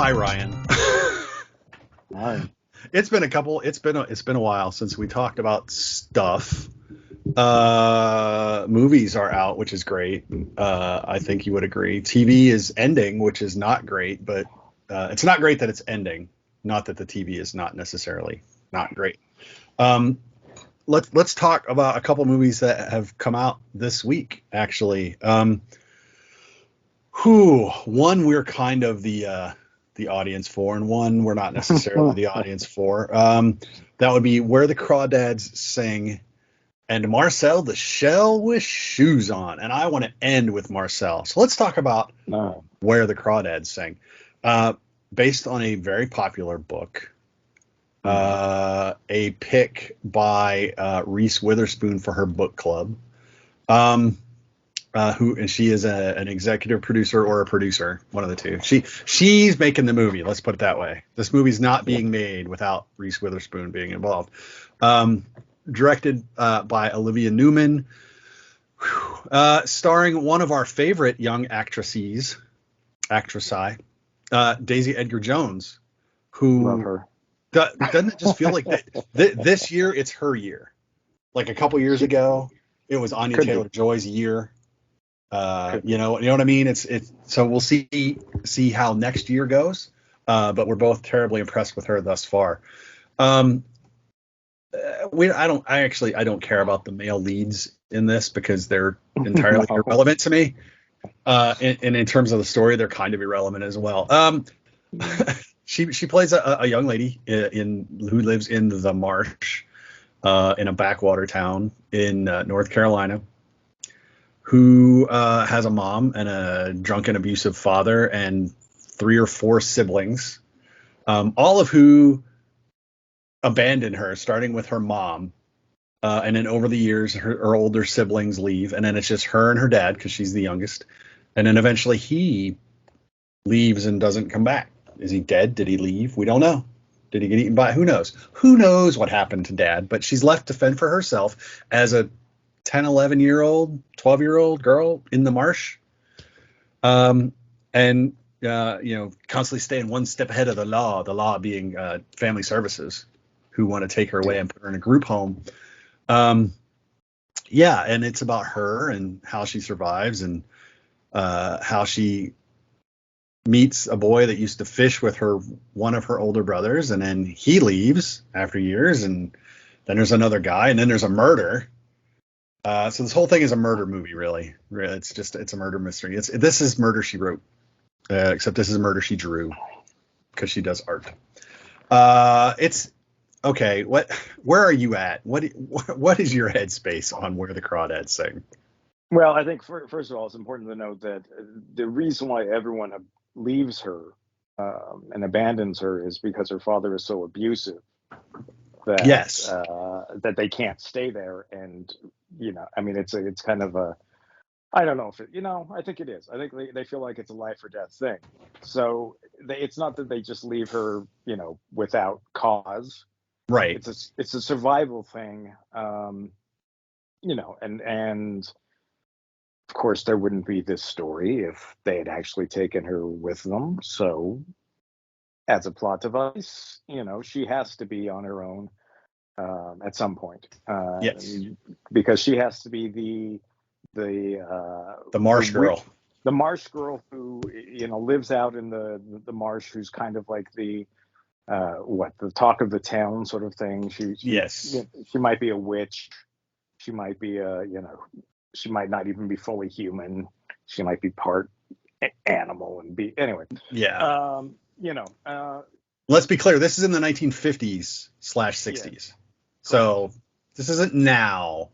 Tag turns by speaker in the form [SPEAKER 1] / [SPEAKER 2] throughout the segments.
[SPEAKER 1] Hi, Ryan.
[SPEAKER 2] Hi.
[SPEAKER 1] It's been a while since we talked about stuff. Movies are out, which is great. I think you would agree. TV is ending, which is not great, but it's not great that it's ending. Not that the TV is not necessarily not great. Let's talk about a couple movies that have come out this week, actually. One we're kind of the audience for, and one we're not necessarily the audience for. That would be Where the Crawdads Sing and Marcel the Shell with Shoes On. And I want to end with Marcel. So let's talk about Where the Crawdads Sing. Based on a very popular book, a pick by Reese Witherspoon for her book club. And she is an executive producer or a producer, one of the two. She's making the movie. Let's put it that way. This movie's not being made without Reese Witherspoon being involved. Directed by Olivia Newman, starring one of our favorite young actressi, Daisy Edgar-Jones, who
[SPEAKER 2] Love her.
[SPEAKER 1] Doesn't it just feel like this year it's her year? Like a couple years ago, it was Anya Taylor-Joy's year. You know what I mean? It's so we'll see how next year goes. But we're both terribly impressed with her thus far. I don't care about the male leads in this because they're entirely irrelevant to me. And in terms of the story, they're kind of irrelevant as well. She plays a young lady who lives in the marsh, in a backwater town in North Carolina, who has a mom and a drunken, abusive father and 3 or 4 siblings, all of who abandon her, starting with her mom. And then over the years, her older siblings leave. And then it's just her and her dad because she's the youngest. And then eventually he leaves and doesn't come back. Is he dead? Did he leave? We don't know. Did he get eaten by? Who knows? Who knows what happened to dad? But she's left to fend for herself as a 10, 11-year-old, 12-year-old girl in the marsh. Constantly staying one step ahead of the law being family services, who want to take her away and put her in a group home. And it's about her and how she survives and how she meets a boy that used to fish with one of her older brothers, and then he leaves after years, and then there's another guy, and then there's a murder. So this whole thing is a murder movie, really. It's a murder mystery. This is Murder, She Wrote, except this is Murder, She Drew, because she does art. It's okay. Where are you at? What is your headspace on Where the Crawdads Sing?
[SPEAKER 2] Well, I think first of all, it's important to note that the reason why everyone leaves her and abandons her is because her father is so abusive that
[SPEAKER 1] yes,
[SPEAKER 2] that they can't stay there. And it's kind of a, I don't know if it, I think it is. I think they feel like it's a life or death thing. So it's not that they just leave her, without cause.
[SPEAKER 1] Right.
[SPEAKER 2] It's a survival thing. And of course there wouldn't be this story if they had actually taken her with them. So as a plot device, she has to be on her own at some point.
[SPEAKER 1] Yes.
[SPEAKER 2] Because she has to be the
[SPEAKER 1] marsh girl.
[SPEAKER 2] The marsh girl who, lives out in the marsh, who's kind of like the talk of the town sort of thing. She might be a witch. She might be she might not even be fully human. She might be part animal and be anyway.
[SPEAKER 1] Yeah. Let's be clear. This is in the 1950s / 60s. Yeah. So this isn't now.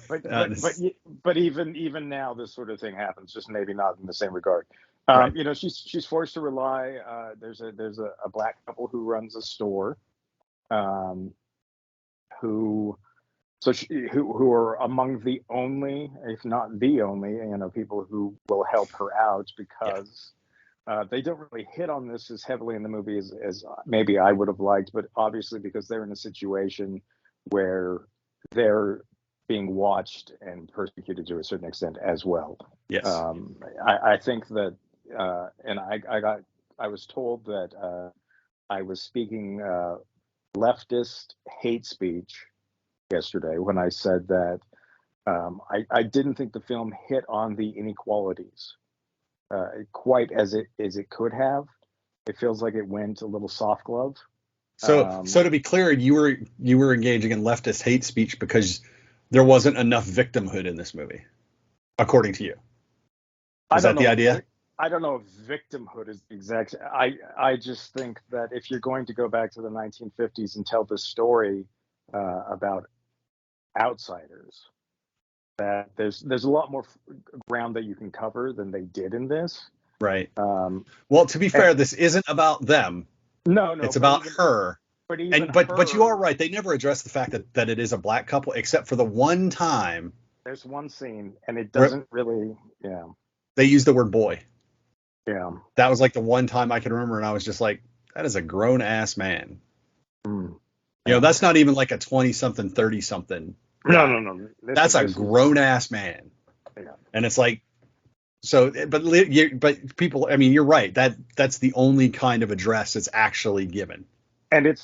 [SPEAKER 2] But even now, this sort of thing happens, just maybe not in the same regard.
[SPEAKER 1] Right.
[SPEAKER 2] She's forced to rely. There's a black couple who runs a store, who are among the only, if not the only, people who will help her out, because they don't really hit on this as heavily in the movie as maybe I would have liked, but obviously because they're in a situation where they're being watched and persecuted to a certain extent as well.
[SPEAKER 1] Yes.
[SPEAKER 2] I think that, and I got was told that I was speaking leftist hate speech yesterday when I said that I didn't think the film hit on the inequalities quite as it could have. It feels like it went a little soft glove.
[SPEAKER 1] So to be clear, you were engaging in leftist hate speech because there wasn't enough victimhood in this movie, according to you. Is that the idea?
[SPEAKER 2] I don't know if victimhood is the exact. I just think that if you're going to go back to the 1950s and tell this story about outsiders, that there's a lot more ground that you can cover than they did in this.
[SPEAKER 1] Right. Well, to be fair, this isn't about them.
[SPEAKER 2] No,
[SPEAKER 1] it's about her.
[SPEAKER 2] But
[SPEAKER 1] you are right. They never address the fact that it is a black couple, except for the one time.
[SPEAKER 2] There's one scene, and it doesn't really. Yeah.
[SPEAKER 1] They use the word boy.
[SPEAKER 2] Yeah.
[SPEAKER 1] That was like the one time I can remember, and I was just like, that is a grown ass man.
[SPEAKER 2] Mm.
[SPEAKER 1] You know, that's not even like a 20-something, 30-something.
[SPEAKER 2] No.
[SPEAKER 1] That's a grown ass man.
[SPEAKER 2] Yeah.
[SPEAKER 1] And it's like, so, but people, I mean, you're right. That's the only kind of address that's actually given.
[SPEAKER 2] And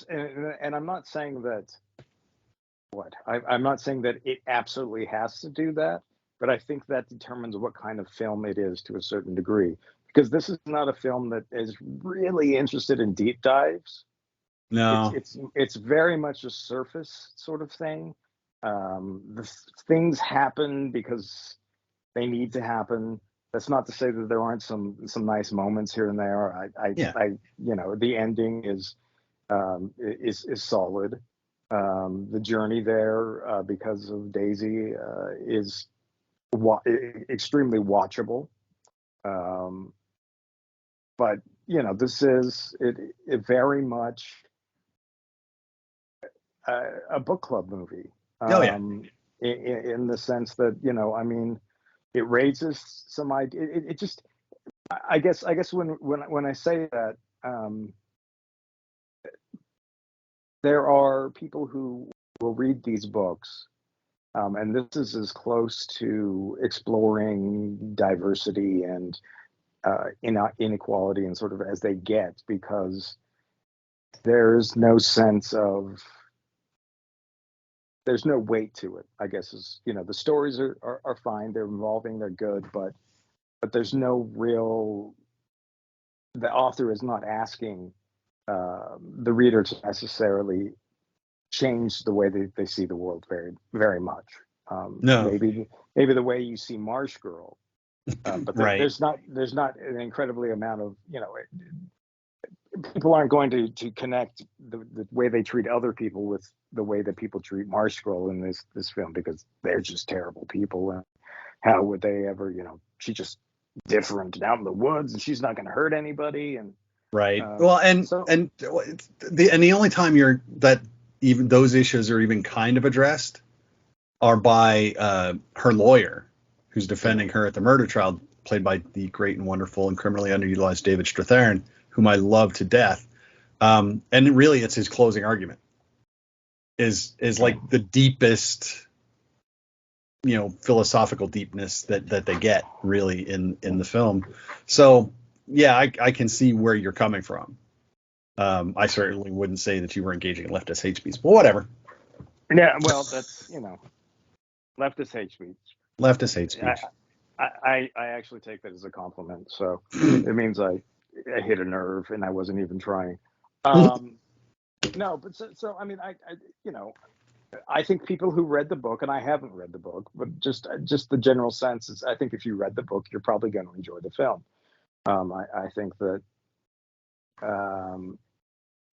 [SPEAKER 2] I'm not saying that. I'm not saying that it absolutely has to do that, but I think that determines what kind of film it is to a certain degree. Because this is not a film that is really interested in deep dives.
[SPEAKER 1] No,
[SPEAKER 2] it's very much a surface sort of thing. The things happen because they need to happen. That's not to say that there aren't some nice moments here and there. The ending is solid. The journey there because of Daisy is extremely watchable. But this is it very much a book club movie. In the sense that I mean, it raises some idea. It just, I guess when I say that, there are people who will read these books, and this is as close to exploring diversity and inequality and sort of as they get, because there's no sense of, there's no weight to it, I guess. Is the stories are fine, they're involving, they're good, but there's no real, the author is not asking the reader to necessarily change the way they see the world very, very much.
[SPEAKER 1] No,
[SPEAKER 2] maybe the way you see Marsh Girl, but
[SPEAKER 1] right.
[SPEAKER 2] there's not an incredibly amount of people aren't going to connect the way they treat other people with the way that people treat Marsh Girl in this film, because they're just terrible people, and how would they ever, she's just different out in the woods and she's not going to hurt anybody. And
[SPEAKER 1] right. Well, and the only time that even those issues are even kind of addressed are by her lawyer, who's defending her at the murder trial, played by the great and wonderful and criminally underutilized David Strathairn, whom I love to death. And really, it's his closing argument is like the deepest, philosophical deepness that they get really in the film. So yeah, I can see where you're coming from. I certainly wouldn't say that you were engaging in leftist hate speech, but whatever.
[SPEAKER 2] Yeah, well, that's leftist hate speech.
[SPEAKER 1] Leftist hate speech.
[SPEAKER 2] I actually take that as a compliment. So it means I hit a nerve and I wasn't even trying. No, but so I mean, I think people who read the book, and I haven't read the book, but just the general sense is, I think if you read the book, you're probably going to enjoy the film. I think that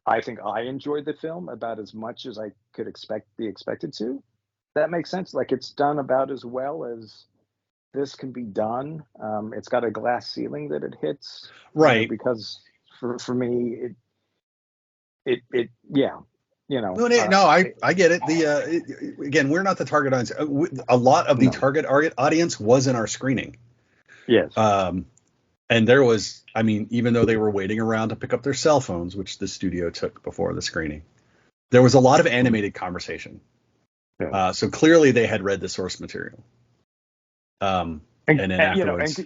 [SPEAKER 2] I think I enjoyed the film about as much as I could be expected to. That makes sense. Like, it's done about as well as this can be done. It's got a glass ceiling that it hits,
[SPEAKER 1] right?
[SPEAKER 2] Because for me, it yeah.
[SPEAKER 1] I get it. Again, we're not the target audience. A lot of the target audience was in our screening.
[SPEAKER 2] Yes.
[SPEAKER 1] And there was, I mean, even though they were waiting around to pick up their cell phones, which the studio took before the screening, there was a lot of animated conversation. Yeah. So clearly they had read the source material. And then afterwards.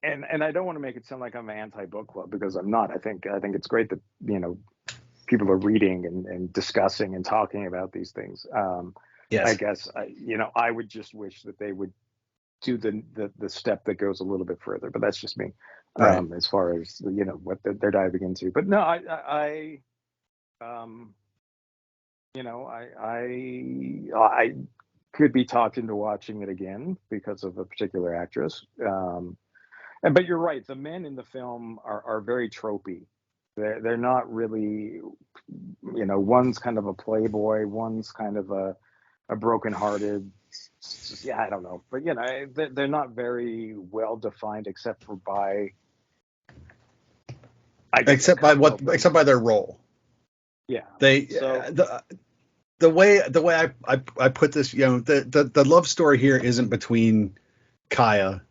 [SPEAKER 2] and I don't want to make it sound like I'm anti-book club, because I'm not. I think it's great that, people are reading and discussing and talking about these things. I
[SPEAKER 1] Yes.
[SPEAKER 2] guess I would just wish that they would do the step that goes a little bit further, but that's just me.
[SPEAKER 1] Right.
[SPEAKER 2] As far as what they're diving into. But no, um, I could be talked into watching it again because of a particular actress. But you're right, the men in the film are very tropey. They're not really, one's kind of a playboy, one's kind of a brokenhearted. Yeah, I don't know, but they're not very well defined, except for by, I guess, a couple of them.
[SPEAKER 1] Except by their role.
[SPEAKER 2] Yeah.
[SPEAKER 1] They
[SPEAKER 2] So
[SPEAKER 1] the way I put this, the love story here isn't between Kaya,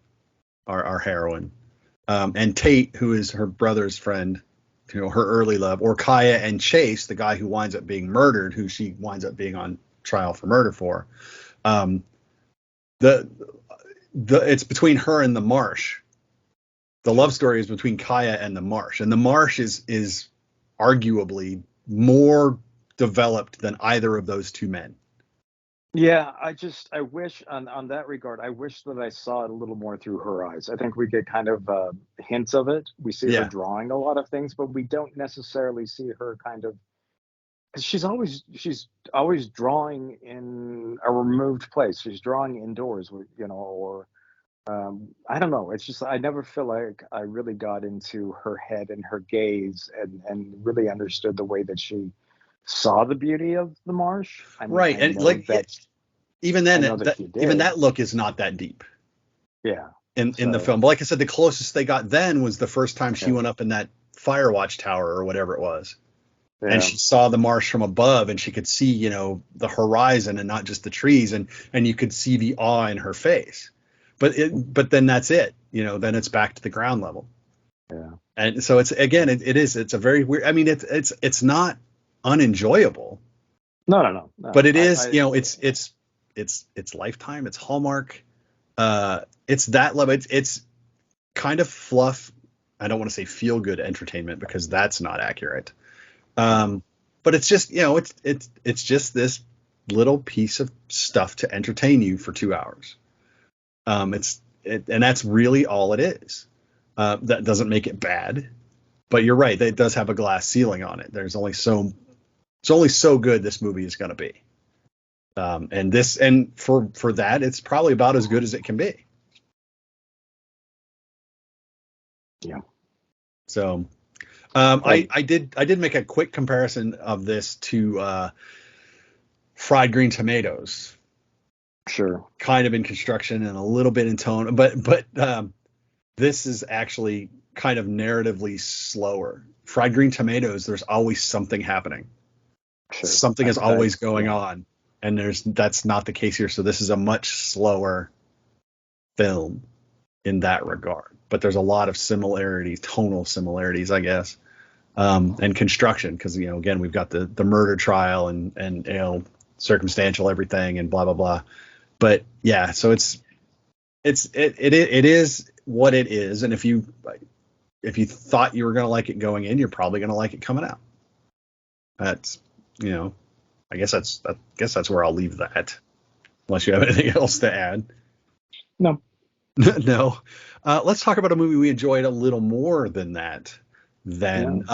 [SPEAKER 1] our heroine, and Tate, who is her brother's friend, her early love, or Kaya and Chase, the guy who winds up being murdered, who she winds up being on trial for murder for. The it's between her and the Marsh. The love story is between Kaya and the Marsh, and the Marsh is arguably more developed than either of those two men.
[SPEAKER 2] yeah, I wish on that regard, I wish that I saw it a little more through her eyes. I think we get kind of hints of it. We see her
[SPEAKER 1] Yeah.
[SPEAKER 2] drawing a lot of things, but we don't necessarily see her kind of, because she's always drawing in a removed place. She's drawing indoors, or I don't know. It's just I never feel like I really got into her head and her gaze and really understood the way that she saw the beauty of the marsh. I mean,
[SPEAKER 1] Right.
[SPEAKER 2] I
[SPEAKER 1] And
[SPEAKER 2] know that
[SPEAKER 1] even
[SPEAKER 2] I
[SPEAKER 1] then,
[SPEAKER 2] know that she
[SPEAKER 1] even
[SPEAKER 2] did.
[SPEAKER 1] that look is not that deep
[SPEAKER 2] Yeah.
[SPEAKER 1] in the
[SPEAKER 2] So
[SPEAKER 1] film. But like I said, the closest they got then was the first time she
[SPEAKER 2] yeah,
[SPEAKER 1] went up in that fire watch tower or whatever it was. And
[SPEAKER 2] yeah,
[SPEAKER 1] she saw the marsh from above, and she could see, the horizon and not just the trees, and you could see the awe in her face. But then that's it, then it's back to the ground level.
[SPEAKER 2] yeah.
[SPEAKER 1] And so it's a very weird. I mean, it's not unenjoyable,
[SPEAKER 2] No.
[SPEAKER 1] but it is, it's Lifetime, it's Hallmark, it's that level. It's kind of fluff. I don't want to say feel good entertainment, because that's not accurate. But it's just, it's just this little piece of stuff to entertain you for 2 hours. And that's really all it is. That doesn't make it bad, but you're right. It does have a glass ceiling on it. It's only so good this movie is going to be. And for that, it's probably about as good as it can be.
[SPEAKER 2] Yeah.
[SPEAKER 1] So, I did make a quick comparison of this to Fried Green Tomatoes,
[SPEAKER 2] Sure.
[SPEAKER 1] kind of in construction and a little bit in tone, but this is actually kind of narratively slower. Fried Green Tomatoes, there's always something happening.
[SPEAKER 2] Sure.
[SPEAKER 1] Something is always going
[SPEAKER 2] Yeah.
[SPEAKER 1] on, and that's not the case here. So this is a much slower film in that regard, but there's a lot of similarities, tonal similarities, I guess, and construction, because again, we've got the murder trial and circumstantial everything and blah blah blah. But yeah, so it is what it is, and if you thought you were going to like it going in, you're probably going to like it coming out. That's I guess that's where I'll leave that, unless you have anything else to add.
[SPEAKER 2] No.
[SPEAKER 1] No. Let's talk about a movie we enjoyed a little more than that. Then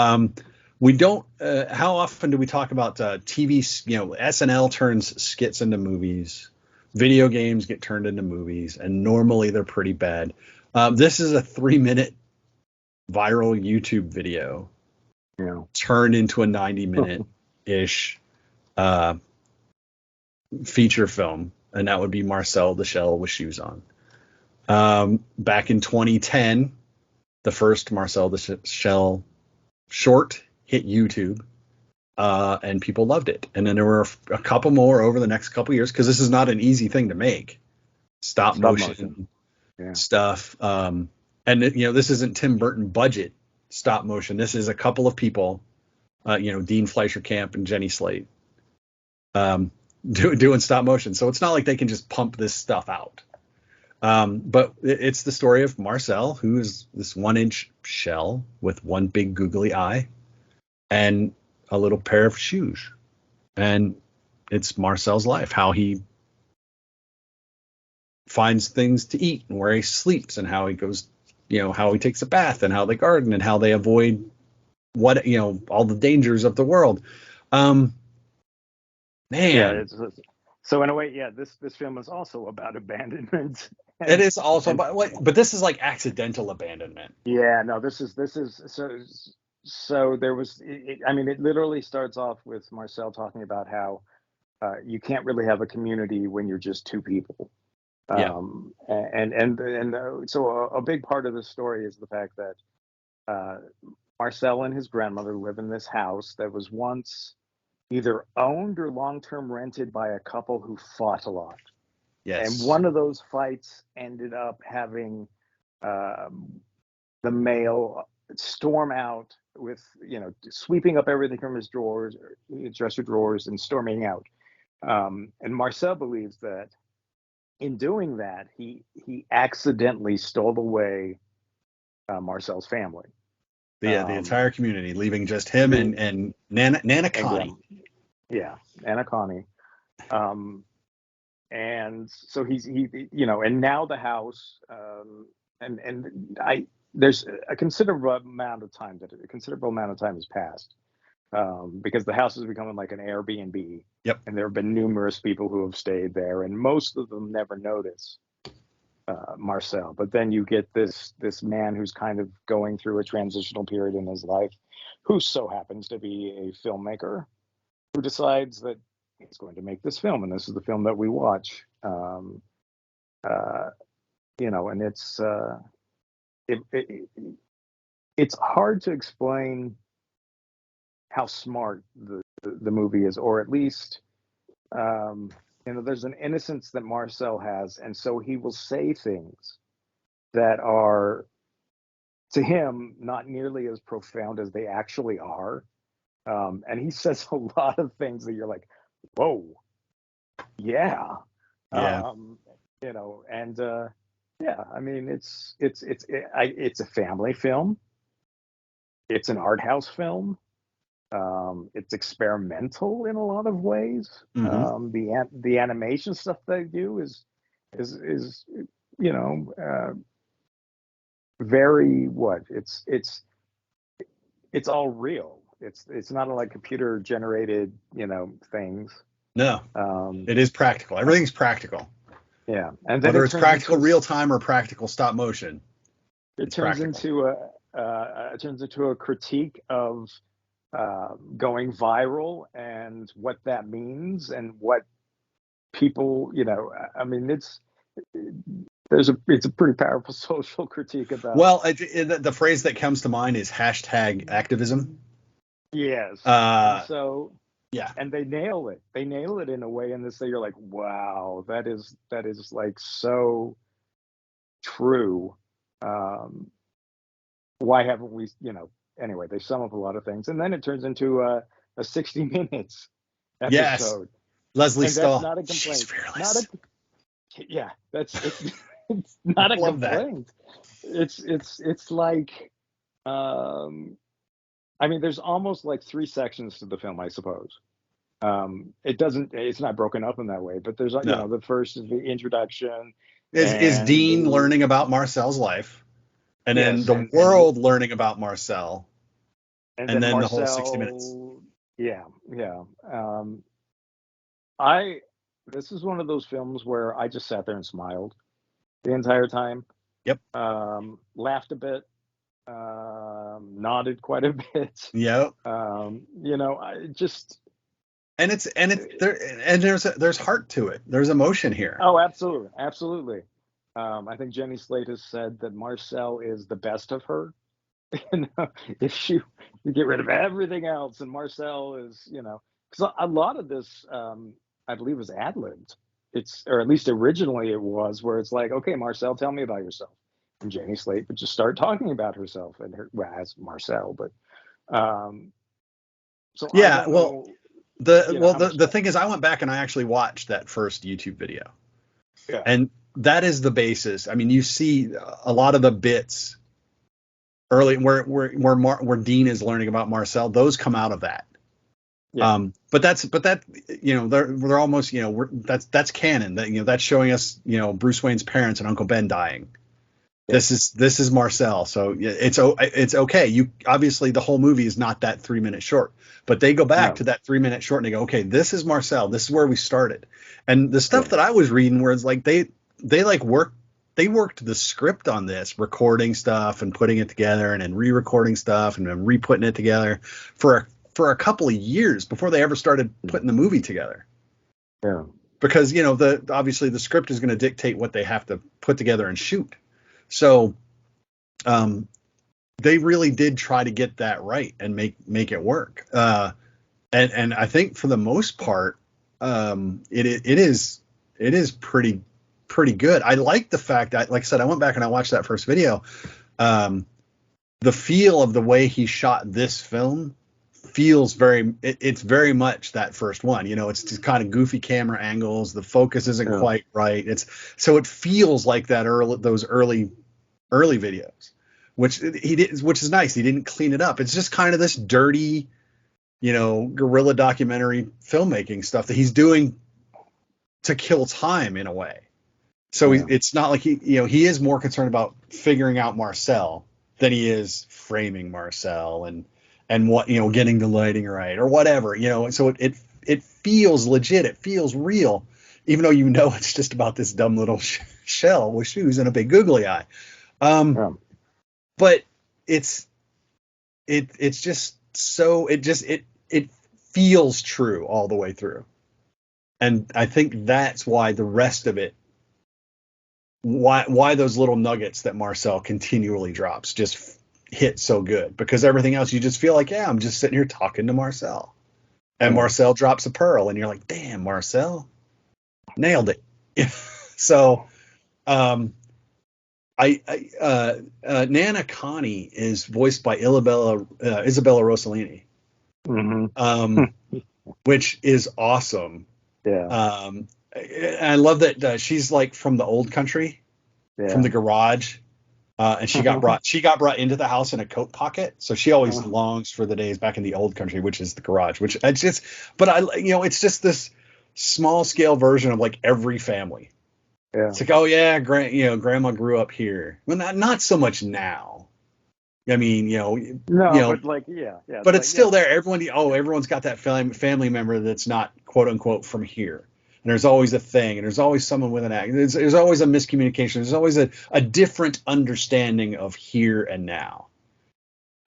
[SPEAKER 1] we don't. How often do we talk about TV? SNL turns skits into movies. Video games get turned into movies, and normally they're pretty bad. This is a 3-minute viral YouTube video turned into a 90-minute ish feature film, and that would be Marcel the Shell with Shoes On. Back in 2010, the first Marcel the Shell short hit YouTube, and people loved it. And then there were a couple more over the next couple years, because this is not an easy thing to make. Stop motion. Stuff. And this isn't Tim Burton budget stop motion. This is a couple of people, Dean Fleischer-Camp and Jenny Slate, doing stop motion. So it's not like they can just pump this stuff out. But it's the story of Marcel, who is this 1-inch shell with one big googly eye and a little pair of shoes. And it's Marcel's life, how he finds things to eat and where he sleeps and how he goes, how he takes a bath and how they garden and how they avoid all the dangers of the world. Man.
[SPEAKER 2] Yeah, so in a way, yeah, this film is also about abandonment.
[SPEAKER 1] It is also, but this is like accidental abandonment.
[SPEAKER 2] Yeah, no, this is so there was. It literally starts off with Marcel talking about how you can't really have a community when you're just two people.
[SPEAKER 1] Yeah.
[SPEAKER 2] So a big part of the story is the fact that Marcel and his grandmother live in this house that was once either owned or long-term rented by a couple who fought a lot.
[SPEAKER 1] Yes.
[SPEAKER 2] And one of those fights ended up having the male storm out with, sweeping up everything from his dresser drawers, and storming out. And Marcel believes that in doing that, he accidentally stole away Marcel's family.
[SPEAKER 1] The entire community, leaving just him and Nana Connie.
[SPEAKER 2] Yeah, Nana Connie. And so and now the house, there's a considerable amount of time has passed, because the house is becoming like an Airbnb.
[SPEAKER 1] Yep.
[SPEAKER 2] And there have been numerous people who have stayed there, and most of them never notice Marcel. But then you get this man who's kind of going through a transitional period in his life, who so happens to be a filmmaker, who decides that he's going to make this film, and this is the film that we watch. And it's hard to explain how smart the movie is, or at least there's an innocence that Marcel has, and so he will say things that are, to him, not nearly as profound as they actually are. And he says a lot of things that you're like, whoa, yeah.
[SPEAKER 1] Yeah.
[SPEAKER 2] It's a family film. It's an art house film. It's experimental in a lot of ways.
[SPEAKER 1] Mm-hmm.
[SPEAKER 2] The animation stuff they do is very it's all real. It's not like computer generated things.
[SPEAKER 1] No, it is practical. Everything's practical.
[SPEAKER 2] Yeah, and then
[SPEAKER 1] whether it's practical real time or practical stop motion,
[SPEAKER 2] it turns into a critique of going viral and what that means, and what people, it's a pretty powerful social critique about.
[SPEAKER 1] Well, the phrase that comes to mind is #activism.
[SPEAKER 2] Yes. So
[SPEAKER 1] yeah,
[SPEAKER 2] and they nail it. They nail it in a way in this that you're like, wow, that is like so true. Why haven't we, anyway, they sum up a lot of things, and then it turns into a 60 minutes episode.
[SPEAKER 1] Yes. Leslie Stahl.
[SPEAKER 2] That's not a complaint.
[SPEAKER 1] She's fearless.
[SPEAKER 2] It's not a complaint. It's like, there's almost like 3 sections to the film, I suppose. It's not broken up in that way, but there's, the first is the introduction.
[SPEAKER 1] Is Dean learning about Marcel's life, and then the world learning about Marcel, and then Marcel, the whole 60 minutes.
[SPEAKER 2] Yeah. This is one of those films where I just sat there and smiled the entire time.
[SPEAKER 1] Yep.
[SPEAKER 2] Laughed a bit, nodded quite a bit.
[SPEAKER 1] Yep.
[SPEAKER 2] I just.
[SPEAKER 1] And there's heart to it. There's emotion here.
[SPEAKER 2] Oh, absolutely. I think Jenny Slate has said that Marcel is the best of her. If you get rid of everything else, and Marcel is, because a lot of this, I believe, was ad-libbed. Or at least originally it was, where it's like, okay, Marcel, tell me about yourself. And Jenny Slate would just start talking about herself and as Marcel, but so
[SPEAKER 1] yeah, the thing is, I went back and I actually watched that first YouTube video.
[SPEAKER 2] Yeah.
[SPEAKER 1] And that is the basis. I mean, you see a lot of the bits early where Dean is learning about Marcel. Those come out of that.
[SPEAKER 2] Yeah.
[SPEAKER 1] But that, you know, they're almost, you know, that's canon. That, you know, that's showing us, you know, Bruce Wayne's parents and Uncle Ben dying.
[SPEAKER 2] Yeah.
[SPEAKER 1] This is Marcel. So it's okay. You obviously, the whole movie is not that 3-minute short, but they go back to that 3-minute short and they go, okay, this is Marcel. This is where we started. And the stuff that I was reading where it's like they worked the script on this, recording stuff and putting it together and then re-recording stuff and then re-putting it together for a couple of years before they ever started putting the movie together.
[SPEAKER 2] Yeah.
[SPEAKER 1] Because, you know, obviously the script is going to dictate what they have to put together and shoot. So they really did try to get that right and make it work. And I think for the most part, it is pretty good. I like the fact that, like I said, I went back and I watched that first video. The feel of the way he shot this film feels it's very much that first one. You know, it's just kind of goofy camera angles. The focus isn't quite right. So it feels like those early videos, which is nice. He didn't clean it up. It's just kind of this dirty, you know, guerrilla documentary filmmaking stuff that he's doing to kill time in a way. So it's not like he is more concerned about figuring out Marcel than he is framing Marcel and what, you know, getting the lighting right or whatever, you know. So it feels legit. It feels real, even though, you know, it's just about this dumb little shell with shoes and a big googly eye. But it's just so it feels true all the way through. And I think that's why the rest of it, why those little nuggets that Marcel continually drops just hit so good, because everything else you just feel like, yeah, I'm just sitting here talking to Marcel, and Marcel drops a pearl and you're like, damn, Marcel nailed it. So Nana Connie is voiced by Isabella Rossellini, which is awesome.
[SPEAKER 2] Yeah.
[SPEAKER 1] I love that she's like from the old country, from the garage, and she got brought into the house in a coat pocket. So she always longs for the days back in the old country, which is the garage. Which it's just, but it's just this small scale version of like every family.
[SPEAKER 2] Yeah.
[SPEAKER 1] It's like, oh yeah, grandma grew up here. Well, not so much now. I mean,
[SPEAKER 2] but like,
[SPEAKER 1] but it's still there. Everyone's got that family member that's not quote unquote from here. And there's always a thing, and there's always someone with an accent. There's always a miscommunication. There's always a different understanding of here and now.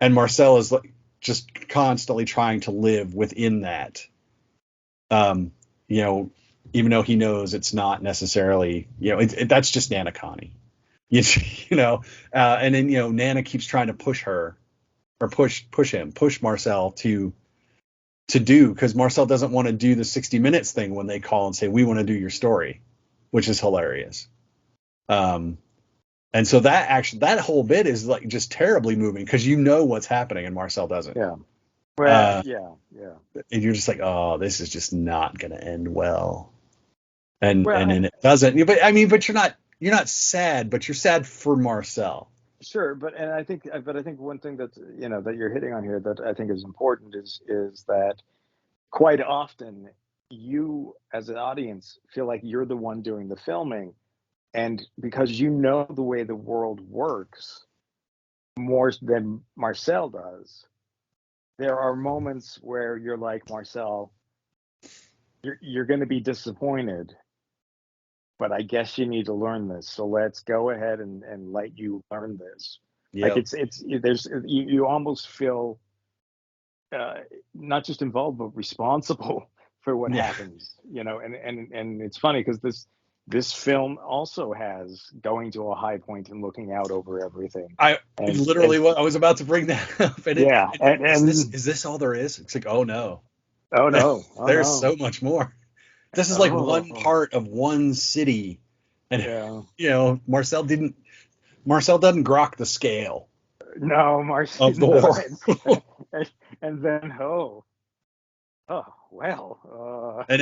[SPEAKER 1] And Marcel is just constantly trying to live within that. Even though he knows it's not necessarily, that's just Nana Connie. And then, Nana keeps trying to push her, or push Marcel to do, because Marcel doesn't want to do the 60 minutes thing when they call and say, we want to do your story, which is hilarious. And so that whole bit is like just terribly moving, because what's happening and Marcel doesn't.
[SPEAKER 2] Yeah. Well,
[SPEAKER 1] And you're just like, oh, this is just not going to end well. And then it doesn't. But you're not sad, but you're sad for Marcel.
[SPEAKER 2] Sure, but I think one thing that that you're hitting on here that I think is important is that quite often you as an audience feel like you're the one doing the filming, and because you know the way the world works more than Marcel does, there are moments where you're like, Marcel, you're going to be disappointed, but I guess you need to learn this. So let's go ahead and let you learn this. Yep. Like you almost feel not just involved, but responsible for what happens, and it's funny because this film also has going to a high point and looking out over everything. I
[SPEAKER 1] was about to bring that up. Is this all there is? It's like, oh no. There's so much more. This is like one part of one city, and Marcel doesn't grok the scale.
[SPEAKER 2] No, Marcel
[SPEAKER 1] of the war.
[SPEAKER 2] and then well,
[SPEAKER 1] and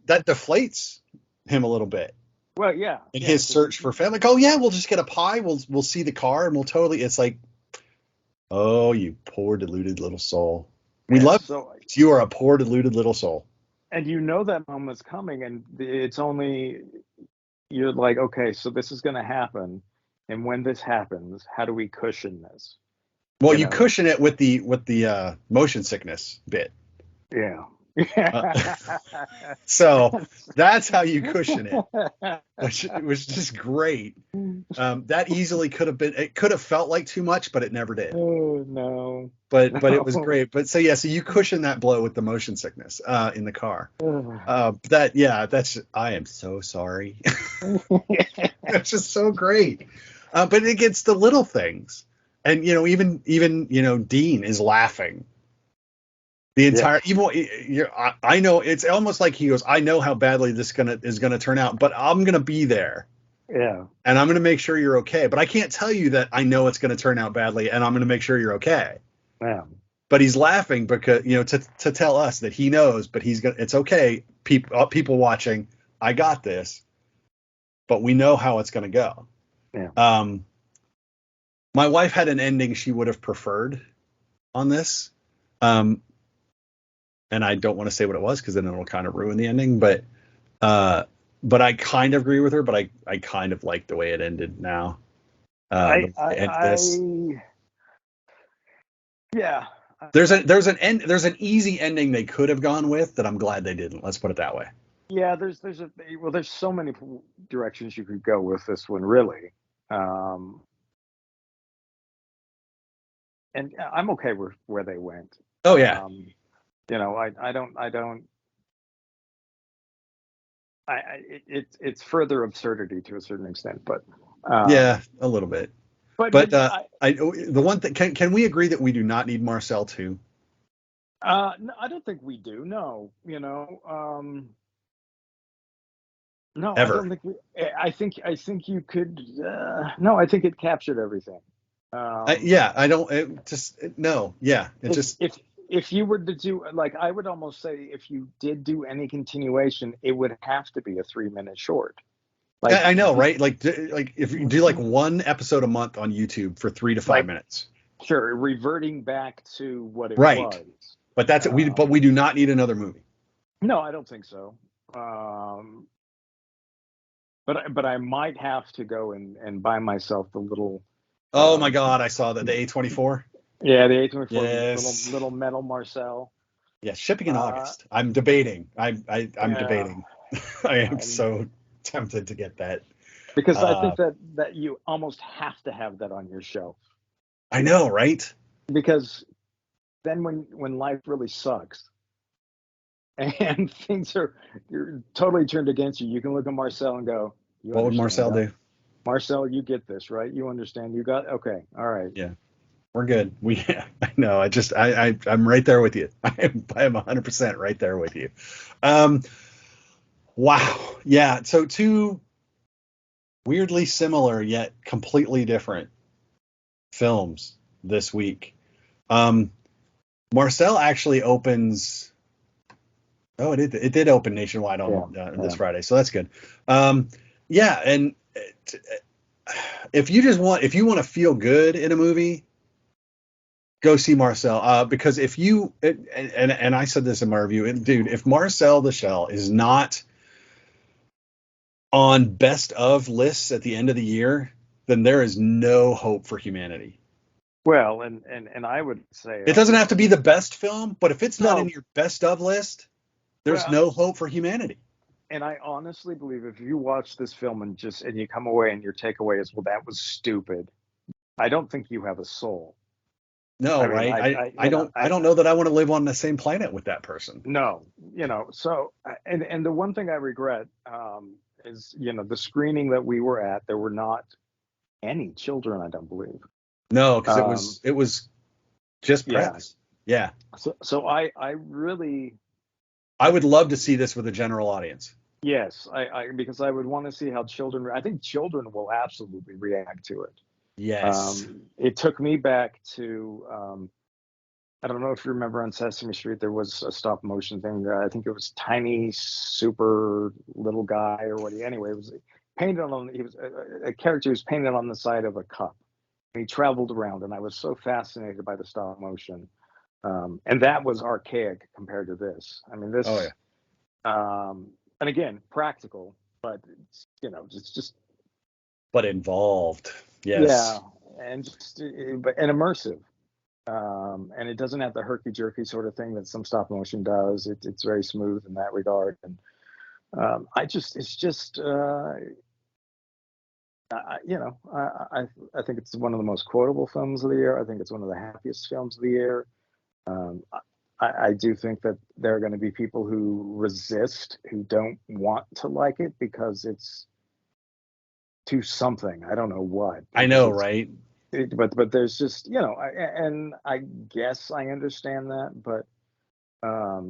[SPEAKER 1] that deflates him a little bit.
[SPEAKER 2] Well, yeah,
[SPEAKER 1] in
[SPEAKER 2] yeah,
[SPEAKER 1] his search for family. Like, oh yeah, we'll just get a pie. We'll see the car and we'll totally. It's like, oh, you poor deluded little soul. We
[SPEAKER 2] yeah.
[SPEAKER 1] love
[SPEAKER 2] So,
[SPEAKER 1] you. You are a poor deluded little soul.
[SPEAKER 2] and you know that moment's coming, and it's only you're like, okay, so this is going to happen, and when this happens, how do we cushion this?
[SPEAKER 1] Well,
[SPEAKER 2] You
[SPEAKER 1] you
[SPEAKER 2] know?
[SPEAKER 1] cushion it with the motion sickness bit.
[SPEAKER 2] Yeah.
[SPEAKER 1] Uh, so that's how you cushion it, which was just great. That easily could have been. It could have felt like too much, but it never did.
[SPEAKER 2] Oh no,
[SPEAKER 1] But it was
[SPEAKER 2] no.
[SPEAKER 1] great. But so yeah, so you cushion that blow with the motion sickness in the car.
[SPEAKER 2] Ugh.
[SPEAKER 1] That's I am so sorry. It's just so great. But it gets the little things, and even Dean is laughing the
[SPEAKER 2] Yeah,
[SPEAKER 1] entire. Even I know it's almost like he goes, I know how badly this is gonna turn out, but I'm gonna be there.
[SPEAKER 2] yeah,
[SPEAKER 1] And I'm going to make sure you're okay. But I can't tell you that I know it's going to turn out badly, and I'm going to make sure you're okay.
[SPEAKER 2] yeah,
[SPEAKER 1] But he's laughing because to tell us that he knows, but it's okay. People watching, I got this. But we know how it's going to go.
[SPEAKER 2] yeah.
[SPEAKER 1] My wife had an ending she would have preferred on this, and I don't want to say what it was because then it'll kind of ruin the ending. But I kind of agree with her. But I kind of like the way it ended now. The way it ended this.
[SPEAKER 2] Yeah.
[SPEAKER 1] There's an easy ending they could have gone with that I'm glad they didn't. Let's put it that way.
[SPEAKER 2] Yeah, there's so many directions you could go with this one, really. Um, and I'm okay with where they went.
[SPEAKER 1] Oh yeah,
[SPEAKER 2] Um, it's further absurdity to a certain extent,
[SPEAKER 1] yeah, a little bit.
[SPEAKER 2] but
[SPEAKER 1] But
[SPEAKER 2] yeah,
[SPEAKER 1] the one thing, can we agree that we do not need Marcel too
[SPEAKER 2] no, I don't think we do. No, no, I
[SPEAKER 1] ever?
[SPEAKER 2] don't think we. I think you could. No, I think it captured everything. Um,
[SPEAKER 1] Yeah, I don't just no. Yeah, it
[SPEAKER 2] if
[SPEAKER 1] just
[SPEAKER 2] if if you were to do, like, I would almost say, if you did do any continuation, it would have to be a 3 minute short. Like,
[SPEAKER 1] I know, right? Like if you do like one episode a month on YouTube for 3 to 5
[SPEAKER 2] like
[SPEAKER 1] minutes,
[SPEAKER 2] sure, reverting back to what it
[SPEAKER 1] right?
[SPEAKER 2] was.
[SPEAKER 1] But that's it. We do not need another movie.
[SPEAKER 2] No, I don't think so. Um, but I might have to go and buy myself the little,
[SPEAKER 1] Oh my
[SPEAKER 2] um,
[SPEAKER 1] God, I saw that the A24.
[SPEAKER 2] yeah, the A24
[SPEAKER 1] Yes.
[SPEAKER 2] little metal Marcel.
[SPEAKER 1] Yeah, shipping in
[SPEAKER 2] Uh,
[SPEAKER 1] August. I'm debating. I'm
[SPEAKER 2] yeah,
[SPEAKER 1] debating. I am
[SPEAKER 2] I'm
[SPEAKER 1] so tempted to get that.
[SPEAKER 2] because I
[SPEAKER 1] Uh,
[SPEAKER 2] think that you almost have to have that on your shelf,
[SPEAKER 1] I know, right?
[SPEAKER 2] because then when life really sucks and things are you're totally turned against you, you can look at Marcel and go, "You
[SPEAKER 1] What would
[SPEAKER 2] understand,
[SPEAKER 1] Marcel
[SPEAKER 2] huh?
[SPEAKER 1] do?
[SPEAKER 2] Marcel, you get this, right? You understand. You got okay. All right."
[SPEAKER 1] Yeah, we're good. I know. I'm right there with you. I am 100% right there with you. Um, wow. Yeah. So two weirdly similar yet completely different films this week. Um, Marcel actually opens. Oh, it did open nationwide on
[SPEAKER 2] Yeah,
[SPEAKER 1] this
[SPEAKER 2] yeah.
[SPEAKER 1] Friday, so that's good. Um, yeah, and if you want to feel good in a movie, go see Marcel. Because if you and I said this in my review, dude, if Marcel the Shell is not on best of lists at the end of the year, then there is no hope for humanity.
[SPEAKER 2] Well, and I would say,
[SPEAKER 1] It doesn't have to be the best film, but if it's not in
[SPEAKER 2] no.
[SPEAKER 1] your best of list, there's
[SPEAKER 2] Well,
[SPEAKER 1] no hope for humanity.
[SPEAKER 2] and I honestly believe if you watch this film and you come away and your takeaway is, well, that was stupid. I don't think you have a soul.
[SPEAKER 1] No,
[SPEAKER 2] I mean,
[SPEAKER 1] right?
[SPEAKER 2] I
[SPEAKER 1] I don't know that I want to live on the same planet with that person.
[SPEAKER 2] no, so, and the one thing I regret, is, the screening that we were at, there were not any children, I don't believe.
[SPEAKER 1] No, because
[SPEAKER 2] Um,
[SPEAKER 1] it was just
[SPEAKER 2] yeah.
[SPEAKER 1] press. Yeah.
[SPEAKER 2] So I really,
[SPEAKER 1] I would love to see this with a general audience.
[SPEAKER 2] yes, because I would want to see how children, I think children will absolutely react to it.
[SPEAKER 1] Yes.
[SPEAKER 2] It took me back to, I don't know if you remember, on Sesame Street, there was a stop motion thing. I think it was Tiny Super Little Guy or what. Anyway, painted on. He was a character who was painted on the side of a cup. And he traveled around, and I was so fascinated by the stop motion. And that was archaic compared to this. I mean, this.
[SPEAKER 1] Oh yeah.
[SPEAKER 2] And again, practical, but it's just.
[SPEAKER 1] But involved. Yes.
[SPEAKER 2] Yeah, and just and immersive. And it doesn't have the herky jerky sort of thing that some stop motion does. It's very smooth in that regard. And it's just. I think it's one of the most quotable films of the year. I think it's one of the happiest films of the year. I do think that there are going to be people who resist, who don't want to like it because it's too something. I don't know what.
[SPEAKER 1] I know, right?
[SPEAKER 2] But there's just, and I guess I understand that, but I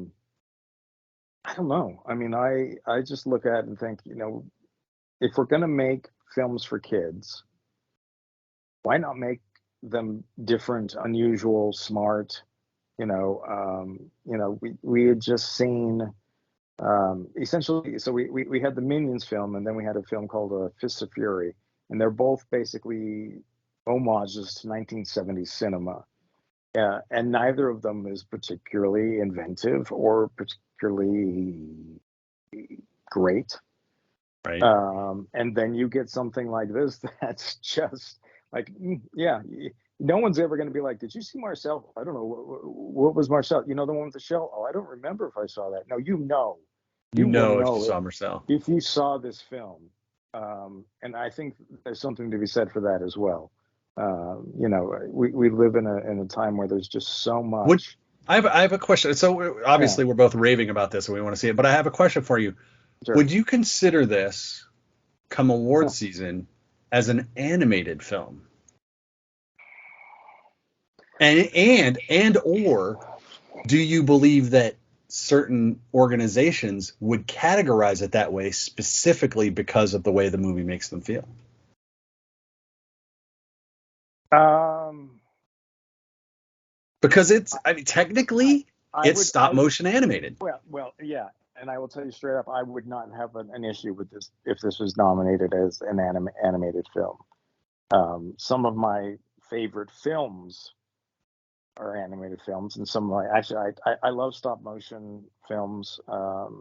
[SPEAKER 2] don't know. I mean, I just look at it and think, if we're going to make films for kids, why not make them different, unusual, smart? We had just seen essentially. So we had the Minions film, and then we had a film called Fists of Fury, and they're both basically homages to 1970s cinema. And neither of them is particularly inventive or particularly great.
[SPEAKER 1] Right.
[SPEAKER 2] And then you get something like this that's just like, no one's ever going to be like, did you see Marcel? I don't know. What was Marcel? The one with the shell? Oh, I don't remember if I saw that. No, you know.
[SPEAKER 1] You know if you saw Marcel.
[SPEAKER 2] If you saw this film. And I think there's something to be said for that as well. We live in a time where there's just so much.
[SPEAKER 1] I have a question. So obviously we're both raving about this and we want to see it, but I have a question for you. Sure. Would you consider this come award season as an animated film? And or do you believe that certain organizations would categorize it that way specifically because of the way the movie makes them feel? Because technically it's stop motion animated.
[SPEAKER 2] Well, yeah. And I will tell you straight up, I would not have an issue with this if this was nominated as an animated film. Some of my favorite films are animated films, and some of I love stop motion films. I've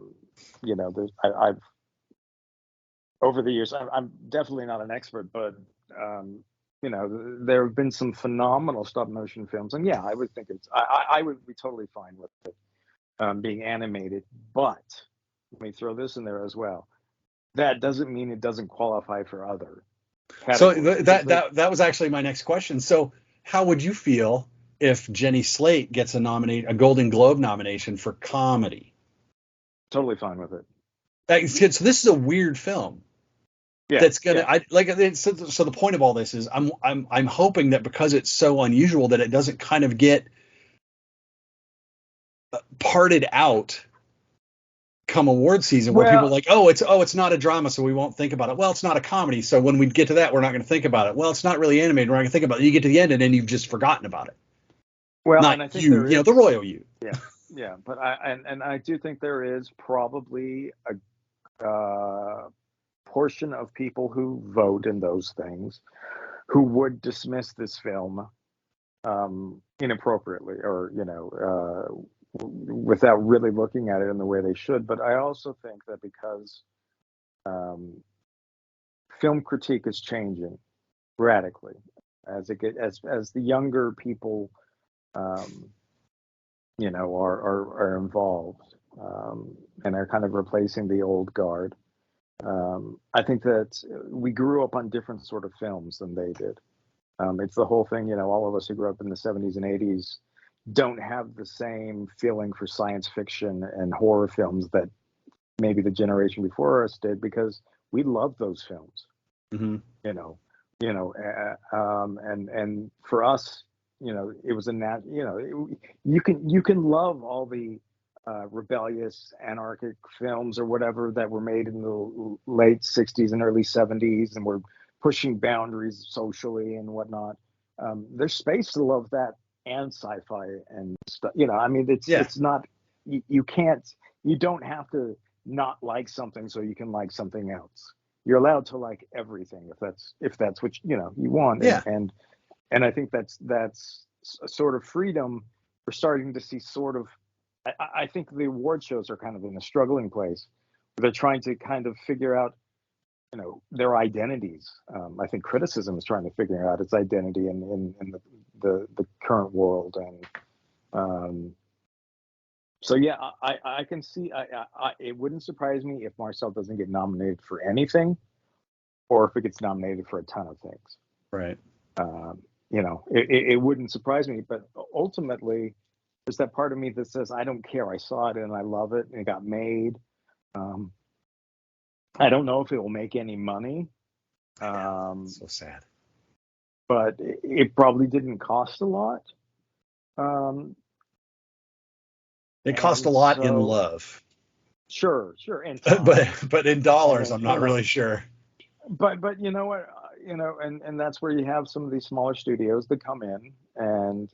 [SPEAKER 2] over the years, I'm definitely not an expert, but there have been some phenomenal stop motion films, and I would think I would be totally fine with it. Being animated, but let me throw this in there as well. That doesn't mean it doesn't qualify for other categories.
[SPEAKER 1] So that was actually my next question. So how would you feel if Jenny Slate gets a Golden Globe nomination for comedy?
[SPEAKER 2] Totally fine with
[SPEAKER 1] it. So this is a weird film. Yeah, that's gonna. Yeah. So the point of all this is I'm hoping that because it's so unusual that it doesn't kind of get parted out come award season where people are like, it's not a drama, so we won't think about it. Well, it's not a comedy, so when we get to that, we're not going to think about it. Well, it's not really animated, we're not going to think about it. You get to the end, and then you've just forgotten about it.
[SPEAKER 2] Well,
[SPEAKER 1] not
[SPEAKER 2] and I think
[SPEAKER 1] you, the royal you.
[SPEAKER 2] Yeah, but I do think there is probably a portion of people who vote in those things who would dismiss this film inappropriately or without really looking at it in the way they should. But I also think that because film critique is changing radically as the younger people are involved and are kind of replacing the old guard. I think that we grew up on different sort of films than they did. It's the whole thing, all of us who grew up in the 70s and 80s don't have the same feeling for science fiction and horror films that maybe the generation before us did, because we loved those films. Mm-hmm. And for us, it was you can love all the rebellious anarchic films or whatever that were made in the late 60s and early 70s and were pushing boundaries socially and whatnot. There's space to love that and sci-fi and stuff. It's not, you don't have to not like something so you can like something else. you're allowed to like everything if that's what you want.
[SPEAKER 1] Yeah.
[SPEAKER 2] And I think that's a sort of freedom we're starting to see. Sort of, I think the award shows are kind of in a struggling place. They're trying to kind of figure out, their identities. I think criticism is trying to figure out its identity in the current world. And so yeah, I can see. It wouldn't surprise me if Marcel doesn't get nominated for anything, or if it gets nominated for a ton of things.
[SPEAKER 1] Right.
[SPEAKER 2] It wouldn't surprise me, but ultimately, there's that part of me that says, I don't care. I saw it and I love it, and it got made. I don't know if it will make any money.
[SPEAKER 1] So sad.
[SPEAKER 2] But it probably didn't cost a lot.
[SPEAKER 1] It cost a lot in love.
[SPEAKER 2] Sure. And
[SPEAKER 1] but in dollars, I'm not really sure.
[SPEAKER 2] But you know what? And that's where you have some of these smaller studios that come in, and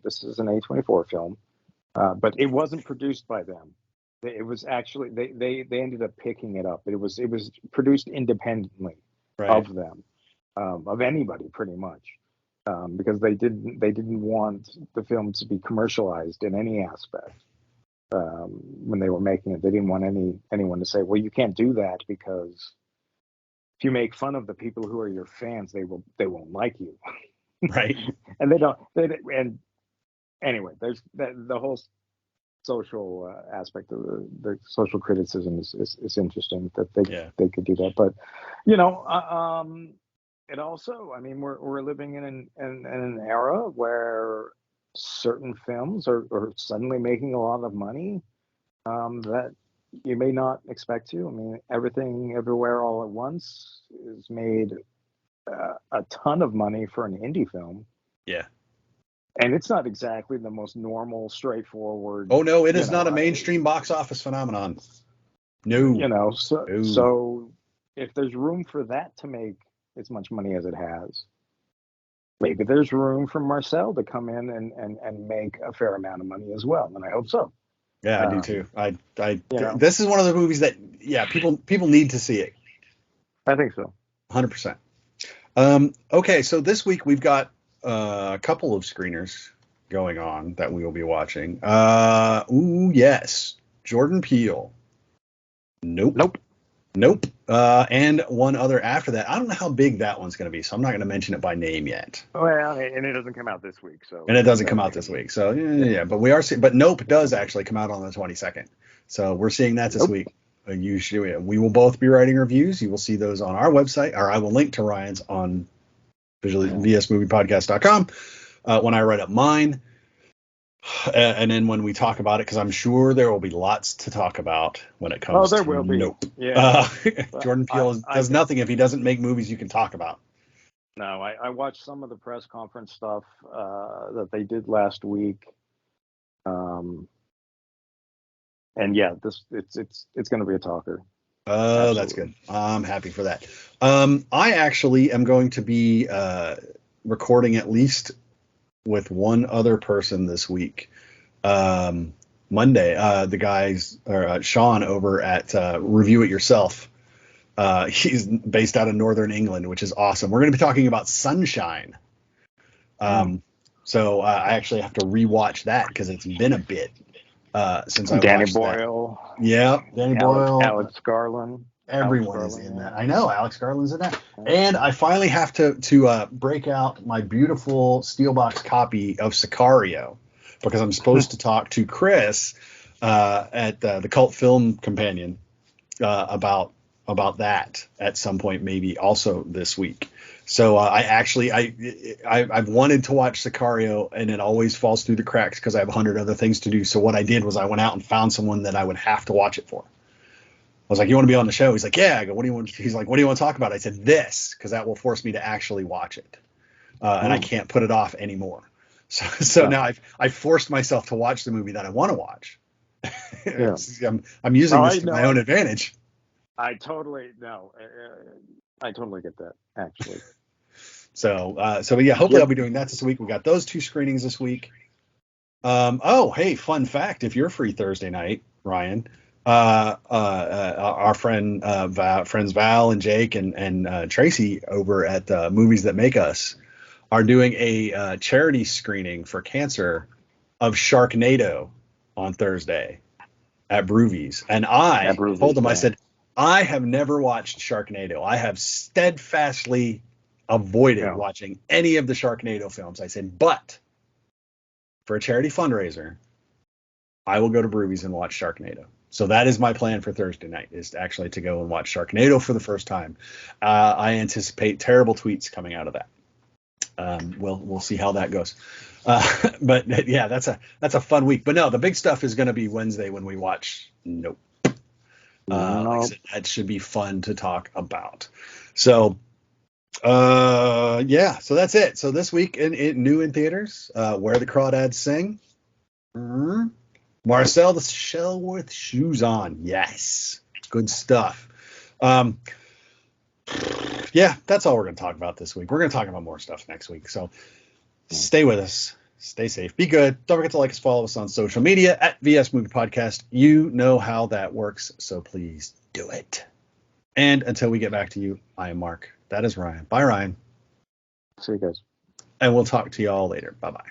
[SPEAKER 2] this is an A24 film, but it wasn't produced by them. It was actually they ended up picking it up. It was produced independently of them, of anybody pretty much, because they didn't want the film to be commercialized in any aspect. When they were making it, they didn't want anyone to say, well, you can't do that because if you make fun of the people who are your fans, they won't like you.
[SPEAKER 1] Right.
[SPEAKER 2] And and anyway, there's the whole social aspect of the social criticism is interesting that they could do that. But it also, I mean, we're living in an era where certain films are suddenly making a lot of money that you may not expect to. I mean, Everything Everywhere All at Once is made a ton of money for an indie film.
[SPEAKER 1] Yeah.
[SPEAKER 2] And it's not exactly the most normal, straightforward.
[SPEAKER 1] Oh no, it is not a mainstream box office phenomenon. No.
[SPEAKER 2] So if there's room for that to make as much money as it has, maybe there's room for Marcel to come in and make a fair amount of money as well, and I hope so.
[SPEAKER 1] Yeah, I do too. This is one of the movies that people need to see it.
[SPEAKER 2] I think so.
[SPEAKER 1] 100%. Okay, so this week we've got a couple of screeners going on that we will be watching. Yes, Jordan Peele. Nope. And one other after that. I don't know how big that one's going to be, so I'm not going to mention it by name yet.
[SPEAKER 2] Well, and it doesn't come out this week, so.
[SPEAKER 1] And it doesn't come out this week, so yeah. But we are seeing. But Nope does actually come out on the 22nd, so we're seeing that this week. We will both be writing reviews. You will see those on our website, or I will link to Ryan's on vsmoviepodcast.com when I write up mine. And then when we talk about it, because I'm sure there will be lots to talk about when it comes to Nope.
[SPEAKER 2] Yeah.
[SPEAKER 1] Jordan Peele does nothing if he doesn't make movies you can talk about.
[SPEAKER 2] No, I watched some of the press conference stuff that they did last week. And yeah, it's going to be a talker.
[SPEAKER 1] Oh, that's good. I'm happy for that. I actually am going to be recording at least with one other person this week. Monday, the guys, Sean over at Review It Yourself. He's based out of Northern England, which is awesome. We're going to be talking about Sunshine. So I actually have to rewatch that because it's been a bit since I watched
[SPEAKER 2] Boyle.
[SPEAKER 1] That. Yeah, Danny Boyle.
[SPEAKER 2] Alex Garland.
[SPEAKER 1] Everyone is in that. I know Alex Garland's in that. And I finally have to break out my beautiful Steelbox copy of Sicario because I'm supposed to talk to Chris at the Cult Film Companion about that at some point, maybe also this week. So I've wanted to watch Sicario, and it always falls through the cracks because I have 100 other things to do. So what I did was I went out and found someone that I would have to watch it for. I was like, you want to be on the show? He's like, yeah. I go, what do you want? He's like, what do you want to talk about? I said, this, because that will force me to actually watch it. And I can't put it off anymore. So now I've forced myself to watch the movie that I want to watch. I'm using this to my own advantage.
[SPEAKER 2] I totally get that, actually.
[SPEAKER 1] So yeah, hopefully I'll be doing that this week. We got those two screenings this week. Hey, fun fact. If you're free Thursday night, Ryan, our friends Val and Jake and Tracy over at Movies That Make Us are doing a charity screening for cancer of Sharknado on Thursday at Broovies. And I told them, I said, I have never watched Sharknado. I have steadfastly avoided watching any of the Sharknado films. I said, but for a charity fundraiser, I will go to Broovies and watch Sharknado. So that is my plan for Thursday night, is actually to go and watch Sharknado for the first time. I anticipate terrible tweets coming out of that. We'll see how that goes. But yeah, that's a fun week. But no, the big stuff is going to be Wednesday when we watch Nope. Like I said, that should be fun to talk about. So yeah, so that's it. So this week in new in theaters, Where the Crawdads Sing. Marcel the Shell with Shoes On. Yes. Good stuff. Yeah, that's all we're going to talk about this week. We're going to talk about more stuff next week. So stay with us. Stay safe. Be good. Don't forget to like us, follow us on social media at VS Movie Podcast. You know how that works, so please do it. And until we get back to you, I am Mark. That is Ryan. Bye, Ryan.
[SPEAKER 2] See you guys.
[SPEAKER 1] And we'll talk to you all later. Bye-bye.